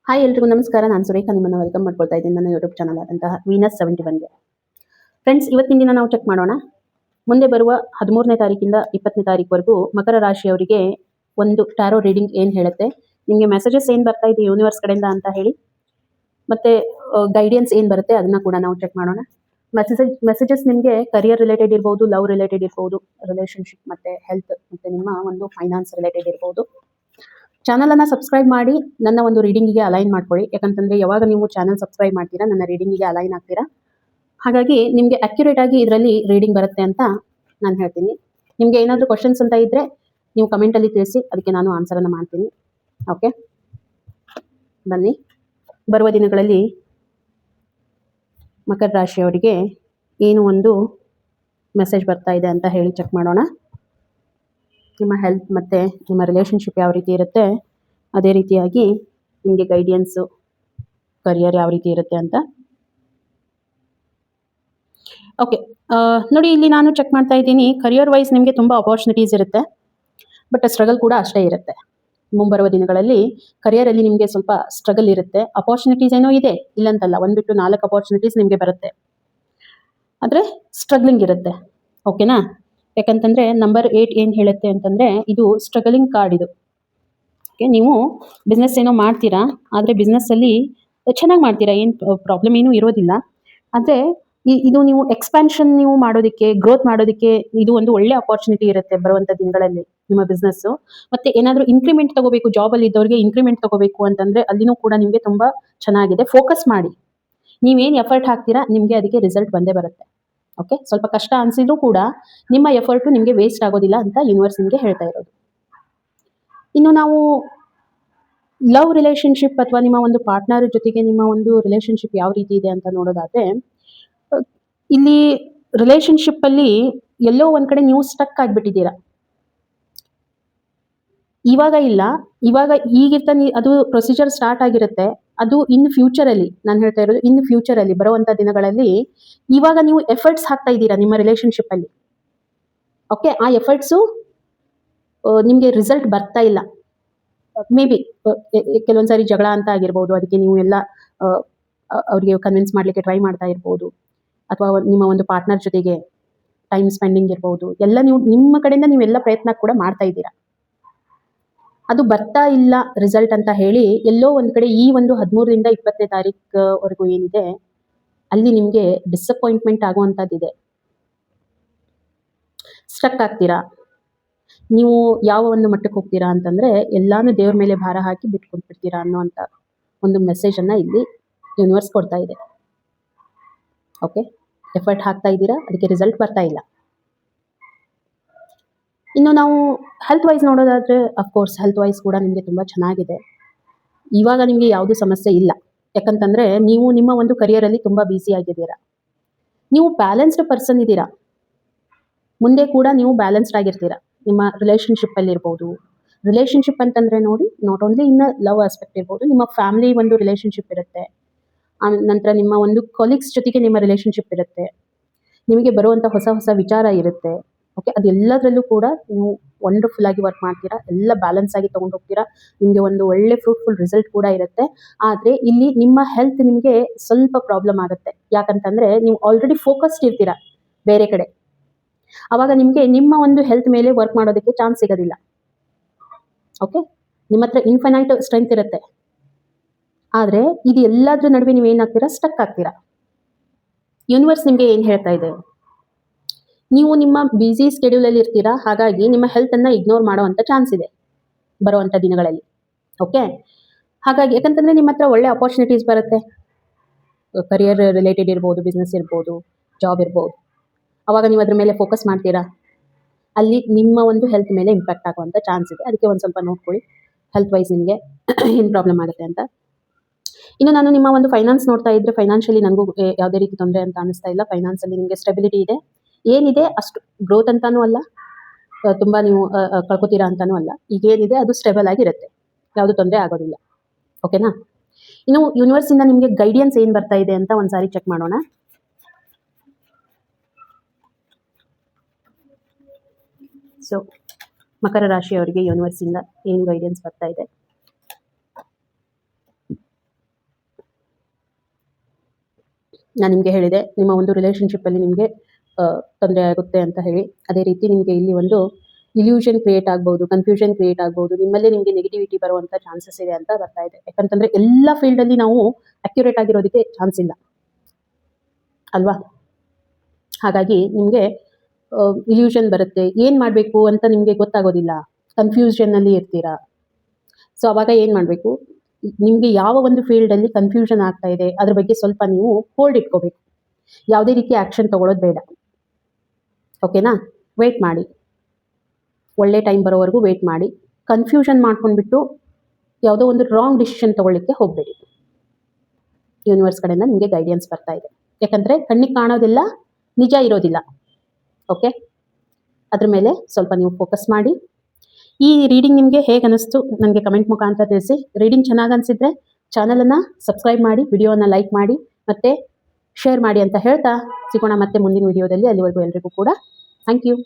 Hi ಎಲ್ರಿಗೂ ನಮಸ್ಕಾರ. ನಾನು ಸುರೇಖಾ ನಿಮ್ಮನ್ನು ವೆಲ್ಕಮ್ ಮಾಡ್ಕೊಳ್ತಾ ಇದ್ದೀನಿ ನನ್ನ ಯೂಟ್ಯೂಬ್ ಚಾನಲ್ ಆದಂತಹ ವೀನಸ್ 71ಗೆ. ಫ್ರೆಂಡ್ಸ್, ಇವತ್ತಿನ ದಿನ ನಾವು ಚೆಕ್ ಮಾಡೋಣ. ಮುಂದೆ ಬರುವ 13ನೇ ತಾರೀಕಿಂದ 20ನೇ ತಾರೀಕುವರೆಗೂ ಮಕರ ರಾಶಿಯವರಿಗೆ ಒಂದು ಟ್ಯಾರೋ ರೀಡಿಂಗ್ ಏನು ಹೇಳುತ್ತೆ, ನಿಮಗೆ ಮೆಸೇಜಸ್ ಏನು ಬರ್ತಾ ಇದೆ ಯೂನಿವರ್ಸ್ ಕಡೆಯಿಂದ ಅಂತ ಹೇಳಿ, ಮತ್ತೆ ಗೈಡೆನ್ಸ್ ಏನು ಬರುತ್ತೆ ಅದನ್ನ ಕೂಡ ನಾವು ಚೆಕ್ ಮಾಡೋಣ. ಮೆಸೇಜಸ್ ನಿಮಗೆ ಕರಿಯರ್ ರಿಲೇಟೆಡ್ ಇರ್ಬೋದು, ಲವ್ ರಿಲೇಟೆಡ್ ಇರ್ಬೋದು, ರಿಲೇಶನ್ಶಿಪ್ ಮತ್ತೆ ಹೆಲ್ತ್ ಮತ್ತೆ ನಿಮ್ಮ ಒಂದು ಫೈನಾನ್ಸ್ ರಿಲೇಟೆಡ್ ಇರ್ಬೋದು. ಚಾನಲ್ ಅನ್ನ ಸಬ್ಸ್ಕ್ರೈಬ್ ಮಾಡಿ ನನ್ನ ಒಂದು ರೀಡಿಂಗಿಗೆ ಅಲೈನ್ ಮಾಡ್ಕೊಳ್ಳಿ. ಯಾಕಂತಂದ್ರೆ ಯಾವಾಗ ನೀವು ಚಾನಲ್ ಸಬ್ಸ್ಕ್ರೈಬ್ ಮಾಡ್ತೀರಾ ನನ್ನ ರೀಡಿಂಗಿಗೆ ಅಲೈನ್ ಆಗ್ತೀರಾ. ಹಾಗಾಗಿ ನಿಮಗೆ ಅಕ್ಯುರೇಟ್ ಆಗಿ ಇದರಲ್ಲಿ ರೀಡಿಂಗ್ ಬರುತ್ತೆ ಅಂತ ನಾನು ಹೇಳ್ತೀನಿ. ನಿಮಗೆ ಏನಾದರೂ ಕ್ವಶನ್ಸ್ ಅಂತ ಇದ್ರೆ ನೀವು ಕಮೆಂಟಲ್ಲಿ ತಿಳಿಸಿ, ಅದಕ್ಕೆ ನಾನು ಆನ್ಸರನ್ನು ಮಾಡ್ತೀನಿ. ಓಕೆ, ಬನ್ನಿ. ಬರುವ ದಿನಗಳಲ್ಲಿ ಮಕರ ರಾಶಿಯವರಿಗೆ ಏನು ಒಂದು ಮೆಸೇಜ್ ಬರ್ತಾ ಇದೆ ಅಂತ ಹೇಳಿ ಚೆಕ್ ಮಾಡೋಣ. ನಿಮ್ಮ ಹೆಲ್ತ್ ಮತ್ತು ನಿಮ್ಮ ರಿಲೇಷನ್ಶಿಪ್ ಯಾವ ರೀತಿ ಇರುತ್ತೆ, ಅದೇ ರೀತಿಯಾಗಿ ನಿಮಗೆ ಗೈಡೆನ್ಸು ಕರಿಯರ್ ಯಾವ ರೀತಿ ಇರುತ್ತೆ ಅಂತ. ಓಕೆ, ನೋಡಿ, ಇಲ್ಲಿ ನಾನು ಚೆಕ್ ಮಾಡ್ತಾ ಇದ್ದೀನಿ. ಕರಿಯರ್ ವೈಸ್ ನಿಮಗೆ ತುಂಬ ಅಪಾರ್ಚುನಿಟೀಸ್ ಇರುತ್ತೆ, ಬಟ್ ಸ್ಟ್ರಗಲ್ ಕೂಡ ಅಷ್ಟೇ ಇರುತ್ತೆ. ಮುಂಬರುವ ದಿನಗಳಲ್ಲಿ ಕರಿಯರಲ್ಲಿ ನಿಮಗೆ ಸ್ವಲ್ಪ ಸ್ಟ್ರಗಲ್ ಇರುತ್ತೆ. ಅಪಾರ್ಚುನಿಟೀಸ್ ಏನೋ ಇದೆ, ಇಲ್ಲಂತಲ್ಲ, 1 ಬಿಟ್ಟು 4 ಅಪಾರ್ಚುನಿಟೀಸ್ ನಿಮಗೆ ಬರುತ್ತೆ, ಆದರೆ ಸ್ಟ್ರಗ್ಲಿಂಗ್ ಇರುತ್ತೆ. ಓಕೆನಾ? ಯಾಕಂತಂದರೆ ನಂಬರ್ 8 ಏನು ಹೇಳುತ್ತೆ ಅಂತಂದರೆ ಇದು ಸ್ಟ್ರಗಲಿಂಗ್ ಕಾರ್ಡ್. ಇದು ಓಕೆ, ನೀವು ಬಿಸ್ನೆಸ್ ಏನೋ ಮಾಡ್ತೀರಾ, ಆದರೆ ಬಿಸ್ನೆಸ್ಸಲ್ಲಿ ಚೆನ್ನಾಗಿ ಮಾಡ್ತೀರಾ, ಏನು ಪ್ರಾಬ್ಲಮ್ ಏನೂ ಇರೋದಿಲ್ಲ. ಆದರೆ ಇದು ನೀವು ಎಕ್ಸ್ಪ್ಯಾನ್ಷನ್ ನೀವು ಮಾಡೋದಕ್ಕೆ, ಗ್ರೋತ್ ಮಾಡೋದಕ್ಕೆ ಇದು ಒಂದು ಒಳ್ಳೆ ಅಪಾರ್ಚುನಿಟಿ ಇರುತ್ತೆ ಬರುವಂಥ ದಿನಗಳಲ್ಲಿ ನಿಮ್ಮ ಬಿಸ್ನೆಸ್ಸು. ಮತ್ತು ಏನಾದರೂ ಇನ್ಕ್ರಿಮೆಂಟ್ ತಗೋಬೇಕು, ಜಾಬಲ್ಲಿ ಇದ್ದವ್ರಿಗೆ ಇನ್ಕ್ರಿಮೆಂಟ್ ತಗೋಬೇಕು ಅಂತಂದರೆ ಅಲ್ಲಿನೂ ಕೂಡ ನಿಮಗೆ ತುಂಬ ಚೆನ್ನಾಗಿದೆ. ಫೋಕಸ್ ಮಾಡಿ, ನೀವೇನು ಎಫರ್ಟ್ ಹಾಕ್ತೀರಾ ನಿಮಗೆ ಅದಕ್ಕೆ ರಿಸಲ್ಟ್ ಬಂದೇ ಬರುತ್ತೆ. ಓಕೆ, ಸ್ವಲ್ಪ ಕಷ್ಟ ಅನಿಸಿದ್ರೂ ಕೂಡ ನಿಮ್ಮ ಎಫರ್ಟು ನಿಮಗೆ ವೇಸ್ಟ್ ಆಗೋದಿಲ್ಲ ಅಂತ ಯೂನಿವರ್ಸ್ ನಿಮಗೆ ಹೇಳ್ತಾ ಇರೋದು. ಇನ್ನು ನಾವು ಲವ್ ರಿಲೇಷನ್ಶಿಪ್ ಅಥವಾ ನಿಮ್ಮ ಒಂದು ಪಾರ್ಟ್ನರ್ ಜೊತೆಗೆ ನಿಮ್ಮ ಒಂದು ರಿಲೇಷನ್ಶಿಪ್ ಯಾವ ರೀತಿ ಇದೆ ಅಂತ ನೋಡೋದಾದ್ರೆ, ಇಲ್ಲಿ ರಿಲೇಷನ್ಶಿಪ್ಪಲ್ಲಿ ಎಲ್ಲೋ ಒಂದು ಕಡೆ ನೀವು ಸ್ಟಕ್ ಆಗಿಬಿಟ್ಟಿದ್ದೀರಾ. ಇವಾಗ ಇಲ್ಲ, ಇವಾಗ ಈಗಿರ್ತ ಅದು ಪ್ರೊಸೀಜರ್ ಸ್ಟಾರ್ಟ್ ಆಗಿರುತ್ತೆ. ಅದು ಇನ್ ಫ್ಯೂಚರಲ್ಲಿ, ನಾನು ಹೇಳ್ತಾ ಇರೋದು ಇನ್ ಫ್ಯೂಚರಲ್ಲಿ ಬರುವಂಥ ದಿನಗಳಲ್ಲಿ ಇವಾಗ ನೀವು ಎಫರ್ಟ್ಸ್ ಹಾಕ್ತಾ ಇದ್ದೀರಾ ನಿಮ್ಮ ರಿಲೇಷನ್ಶಿಪ್ಪಲ್ಲಿ. ಓಕೆ, ಆ ಎಫರ್ಟ್ಸು ನಿಮಗೆ ರಿಸಲ್ಟ್ ಬರ್ತಾ ಇಲ್ಲ. ಮೇ ಬಿ ಕೆಲವೊಂದ್ಸಾರಿ ಜಗಳ ಅಂತ ಆಗಿರ್ಬೋದು, ಅದಕ್ಕೆ ನೀವು ಎಲ್ಲ ಅವರಿಗೆ ಕನ್ವಿನ್ಸ್ ಮಾಡಲಿಕ್ಕೆ ಟ್ರೈ ಮಾಡ್ತಾ ಇರ್ಬೋದು, ಅಥವಾ ನಿಮ್ಮ ಒಂದು ಪಾರ್ಟ್ನರ್ ಜೊತೆಗೆ ಟೈಮ್ ಸ್ಪೆಂಡಿಂಗ್ ಇರ್ಬೋದು, ಎಲ್ಲ ನೀವು ನಿಮ್ಮ ಕಡೆಯಿಂದ ನೀವೆಲ್ಲ ಪ್ರಯತ್ನ ಕೂಡ ಮಾಡ್ತಾ ಇದ್ದೀರಾ. ಅದು ಬರ್ತಾ ಇಲ್ಲ ರಿಸಲ್ಟ್ ಅಂತ ಹೇಳಿ ಎಲ್ಲೋ ಒಂದು ಕಡೆ ಈ ಒಂದು 13ರಿಂದ 20ನೇ ತಾರೀಕುವರೆಗೂ ಏನಿದೆ ಅಲ್ಲಿ ನಿಮಗೆ ಡಿಸಪಾಯಿಂಟ್ಮೆಂಟ್ ಆಗುವಂಥದ್ದಿದೆ. ಸ್ಟಕ್ ಆಗ್ತೀರಾ. ನೀವು ಯಾವ ಒಂದು ಮಟ್ಟಕ್ಕೆ ಹೋಗ್ತೀರಾ ಅಂತಂದರೆ ಎಲ್ಲಾನು ದೇವ್ರ ಮೇಲೆ ಭಾರ ಹಾಕಿ ಬಿಟ್ಕೊಟ್ಬಿಡ್ತೀರಾ ಅನ್ನೋವಂಥ ಒಂದು ಮೆಸೇಜನ್ನು ಇಲ್ಲಿ ಯೂನಿವರ್ಸ್ ಕೊಡ್ತಾ ಇದೆ. ಓಕೆ, ಎಫರ್ಟ್ ಹಾಕ್ತಾ ಇದ್ದೀರಾ, ಅದಕ್ಕೆ ರಿಸಲ್ಟ್ ಬರ್ತಾ ಇಲ್ಲ. ಇನ್ನು ನಾವು ಹೆಲ್ತ್ ವೈಸ್ ನೋಡೋದಾದರೆ, ಅಫ್ಕೋರ್ಸ್ ಹೆಲ್ತ್ ವೈಸ್ ಕೂಡ ನಿಮಗೆ ತುಂಬ ಚೆನ್ನಾಗಿದೆ. ಇವಾಗ ನಿಮಗೆ ಯಾವುದೂ ಸಮಸ್ಯೆ ಇಲ್ಲ, ಯಾಕಂತಂದರೆ ನೀವು ನಿಮ್ಮ ಒಂದು ಕರಿಯರಲ್ಲಿ ತುಂಬ ಬ್ಯುಸಿ ಆಗಿದ್ದೀರಾ. ನೀವು ಬ್ಯಾಲೆನ್ಸ್ಡ್ ಪರ್ಸನ್ ಇದ್ದೀರಾ, ಮುಂದೆ ಕೂಡ ನೀವು ಬ್ಯಾಲೆನ್ಸ್ಡ್ ಆಗಿರ್ತೀರಾ. ನಿಮ್ಮ ರಿಲೇಷನ್ಶಿಪ್ಪಲ್ಲಿ ಇರ್ಬೋದು. ರಿಲೇಷನ್ಶಿಪ್ ಅಂತಂದರೆ ನೋಡಿ, not only in love aspect ಇರ್ಬೋದು, ನಿಮ್ಮ ಫ್ಯಾಮಿಲಿ ಒಂದು ರಿಲೇಷನ್ಶಿಪ್ ಇರುತ್ತೆ. ನಂತರ ನಿಮ್ಮ ಒಂದು ಕೊಲೀಗ್ಸ್ ಜೊತೆಗೆ ನಿಮ್ಮ ರಿಲೇಷನ್ಶಿಪ್ ಇರುತ್ತೆ. ನಿಮಗೆ ಬರುವಂಥ ಹೊಸ ಹೊಸ ವಿಚಾರ ಇರುತ್ತೆ. ಓಕೆ, ಅದೆಲ್ಲದರಲ್ಲೂ ಕೂಡ ನೀವು ವಂಡರ್ಫುಲ್ ಆಗಿ ವರ್ಕ್ ಮಾಡ್ತೀರಾ, ಎಲ್ಲ ಬ್ಯಾಲೆನ್ಸ್ ಆಗಿ ತೊಗೊಂಡು ಹೋಗ್ತೀರಾ. ನಿಮಗೆ ಒಂದು ಒಳ್ಳೆ ಫ್ರೂಟ್ಫುಲ್ ರಿಸಲ್ಟ್ ಕೂಡ ಇರುತ್ತೆ. ಆದರೆ ಇಲ್ಲಿ ನಿಮ್ಮ ಹೆಲ್ತ್ ನಿಮಗೆ ಸ್ವಲ್ಪ ಪ್ರಾಬ್ಲಮ್ ಆಗುತ್ತೆ. ಯಾಕಂತಂದರೆ ನೀವು ಆಲ್ರೆಡಿ ಫೋಕಸ್ಡ್ ಇರ್ತೀರಾ ಬೇರೆ ಕಡೆ. ಆವಾಗ ನಿಮಗೆ ನಿಮ್ಮ ಒಂದು ಹೆಲ್ತ್ ಮೇಲೆ ವರ್ಕ್ ಮಾಡೋದಕ್ಕೆ ಚಾನ್ಸ್ ಸಿಗೋದಿಲ್ಲ. ಓಕೆ, ನಿಮ್ಮ ಹತ್ರ ಇನ್ಫೈನೈಟ್ ಸ್ಟ್ರೆಂತ್ ಇರುತ್ತೆ, ಆದರೆ ಇದು ಎಲ್ಲದರ ನಡುವೆ ನೀವು ಏನಾಗ್ತೀರಾ, ಸ್ಟಕ್ ಆಗ್ತೀರಾ. ಯೂನಿವರ್ಸ್ ನಿಮಗೆ ಏನು ಹೇಳ್ತಾ ಇದೆ, ನೀವು ನಿಮ್ಮ ಬ್ಯುಸಿ ಸ್ಕೆಡ್ಯೂಲಲ್ಲಿ ಇರ್ತೀರಾ, ಹಾಗಾಗಿ ನಿಮ್ಮ ಹೆಲ್ತನ್ನು ಇಗ್ನೋರ್ ಮಾಡೋವಂಥ ಚಾನ್ಸ್ ಇದೆ ಬರುವಂಥ ದಿನಗಳಲ್ಲಿ. ಓಕೆ, ಹಾಗಾಗಿ ಯಾಕಂತಂದರೆ ನಿಮ್ಮ ಹತ್ರ ಒಳ್ಳೆ ಅಪಾರ್ಚುನಿಟೀಸ್ ಬರುತ್ತೆ. ಕರಿಯರ್ ರಿಲೇಟೆಡ್ ಇರ್ಬೋದು, ಬಿಸ್ನೆಸ್ ಇರ್ಬೋದು, ಜಾಬ್ ಇರ್ಬೋದು. ಆವಾಗ ನೀವು ಅದ್ರ ಮೇಲೆ ಫೋಕಸ್ ಮಾಡ್ತೀರಾ, ಅಲ್ಲಿ ನಿಮ್ಮ ಒಂದು ಹೆಲ್ತ್ ಮೇಲೆ ಇಂಪ್ಯಾಕ್ಟ್ ಆಗುವಂಥ ಚಾನ್ಸ್ ಇದೆ. ಅದಕ್ಕೆ ಒಂದು ಸ್ವಲ್ಪ ನೋಡ್ಕೊಳ್ಳಿ ಹೆಲ್ತ್ ವೈಸ್ ನಿಮಗೆ ಏನು ಪ್ರಾಬ್ಲಮ್ ಆಗುತ್ತೆ ಅಂತ. ಇನ್ನು ನಾನು ನಿಮ್ಮ ಒಂದು ಫೈನಾನ್ಸ್ ನೋಡ್ತಾ ಇದ್ದರೆ, ಫೈನಾನ್ಷಿಯಲಿ ನನಗೂ ಯಾವುದೇ ರೀತಿ ತೊಂದರೆ ಅಂತ ಅನಿಸ್ತಾ ಇಲ್ಲ. ಫೈನಾನ್ಸಲ್ಲಿ ನಿಮಗೆ ಸ್ಟೆಬಿಲಿಟಿ ಇದೆ, ಏನಿದೆ ಅಷ್ಟು ಗ್ರೋತ್ ಅಂತಾನೂ ಅಲ್ಲ, ತುಂಬ ನೀವು ಕಳ್ಕೊತೀರಾ ಅಂತಾನೂ ಅಲ್ಲ. ಈಗೇನಿದೆ ಅದು ಸ್ಟೇಬಲ್ ಆಗಿರುತ್ತೆ, ಯಾವುದು ತೊಂದರೆ ಆಗೋದಿಲ್ಲ. ಓಕೆನಾ? ಇನ್ನು ಯೂನಿವರ್ಸಿಂದ ನಿಮಗೆ ಗೈಡೆನ್ಸ್ ಏನು ಬರ್ತಾ ಇದೆ ಅಂತ ಒಂದು ಸಾರಿ ಚೆಕ್ ಮಾಡೋಣ. ಸೊ ಮಕರ ರಾಶಿಯವರಿಗೆ ಯೂನಿವರ್ಸಿಂದ ಏನು ಗೈಡೆನ್ಸ್ ಬರ್ತಾ ಇದೆ? ನಾನು ನಿಮಗೆ ಹೇಳಿದೆ ನಿಮ್ಮ ಒಂದು ರಿಲೇಷನ್ಶಿಪ್ಪಲ್ಲಿ ನಿಮಗೆ ತೊಂದರೆ ಆಗುತ್ತೆ ಅಂತ ಹೇಳಿ. ಅದೇ ರೀತಿ ನಿಮಗೆ ಇಲ್ಲಿ ಒಂದು ಇಲ್ಯೂಷನ್ ಕ್ರಿಯೇಟ್ ಆಗ್ಬೋದು, ಕನ್ಫ್ಯೂಷನ್ ಕ್ರಿಯೇಟ್ ಆಗ್ಬೋದು, ನಿಮ್ಮಲ್ಲೇ ನಿಮಗೆ ನೆಗೆಟಿವಿಟಿ ಬರುವಂಥ ಚಾನ್ಸಸ್ ಇದೆ ಅಂತ ಬರ್ತಾ ಇದೆ. ಯಾಕಂತಂದರೆ ಎಲ್ಲ ಫೀಲ್ಡಲ್ಲಿ ನಾವು ಅಕ್ಯುರೇಟ್ ಆಗಿರೋದಕ್ಕೆ ಚಾನ್ಸ್ ಇಲ್ಲ ಅಲ್ವಾ. ಹಾಗಾಗಿ ನಿಮಗೆ ಇಲ್ಯೂಷನ್ ಬರುತ್ತೆ, ಏನು ಮಾಡಬೇಕು ಅಂತ ನಿಮಗೆ ಗೊತ್ತಾಗೋದಿಲ್ಲ, ಕನ್ಫ್ಯೂಷನ್ನಲ್ಲಿ ಇರ್ತೀರಾ. ಸೊ ಅವಾಗ ಏನು ಮಾಡಬೇಕು, ನಿಮಗೆ ಯಾವ ಒಂದು ಫೀಲ್ಡಲ್ಲಿ ಕನ್ಫ್ಯೂಷನ್ ಆಗ್ತಾ ಇದೆ ಅದ್ರ ಬಗ್ಗೆ ಸ್ವಲ್ಪ ನೀವು ಹೋಲ್ಡ್ ಇಟ್ಕೋಬೇಕು. ಯಾವುದೇ ರೀತಿ ಆ್ಯಕ್ಷನ್ ತೊಗೊಳೋದು ಬೇಡ, ಓಕೆನಾ. ವೆಯ್ಟ್ ಮಾಡಿ, ಒಳ್ಳೆ ಟೈಮ್ ಬರೋವರೆಗೂ ವೆಯ್ಟ್ ಮಾಡಿ. ಕನ್ಫ್ಯೂಷನ್ ಮಾಡ್ಕೊಂಡ್ಬಿಟ್ಟು ಯಾವುದೋ ಒಂದು ರಾಂಗ್ ಡಿಸಿಷನ್ ತೊಗೊಳ್ಳಿಕ್ಕೆ ಹೋಗಬೇಡಿ. ಯೂನಿವರ್ಸ್ ಕಡೆಯಿಂದ ನಿಮಗೆ ಗೈಡೆನ್ಸ್ ಬರ್ತಾ ಇದೆ. ಯಾಕಂದರೆ ಕಣ್ಣಿಗೆ ಕಾಣೋದೆಲ್ಲ ನಿಜ ಇರೋದಿಲ್ಲ, ಓಕೆ. ಅದ್ರ ಮೇಲೆ ಸ್ವಲ್ಪ ನೀವು ಫೋಕಸ್ ಮಾಡಿ. ಈ ರೀಡಿಂಗ್ ನಿಮಗೆ ಹೇಗೆ ಅನ್ನಿಸ್ತು ನನಗೆ ಕಮೆಂಟ್ ಮುಖಾಂತರ ತಿಳಿಸಿ. ರೀಡಿಂಗ್ ಚೆನ್ನಾಗಿ ಅನಿಸಿದ್ರೆ ಚಾನಲನ್ನು ಸಬ್ಸ್ಕ್ರೈಬ್ ಮಾಡಿ, ವಿಡಿಯೋವನ್ನು ಲೈಕ್ ಮಾಡಿ ಮತ್ತು ಶೇರ್ ಮಾಡಿ ಅಂತ ಹೇಳ್ತಾ ಸಿಗೋಣ ಮತ್ತೆ ಮುಂದಿನ ವಿಡಿಯೋದಲ್ಲಿ. ಅಲ್ಲಿವರೆಗೂ ಎಲ್ರಿಗೂ ಕೂಡ ಥ್ಯಾಂಕ್ ಯು.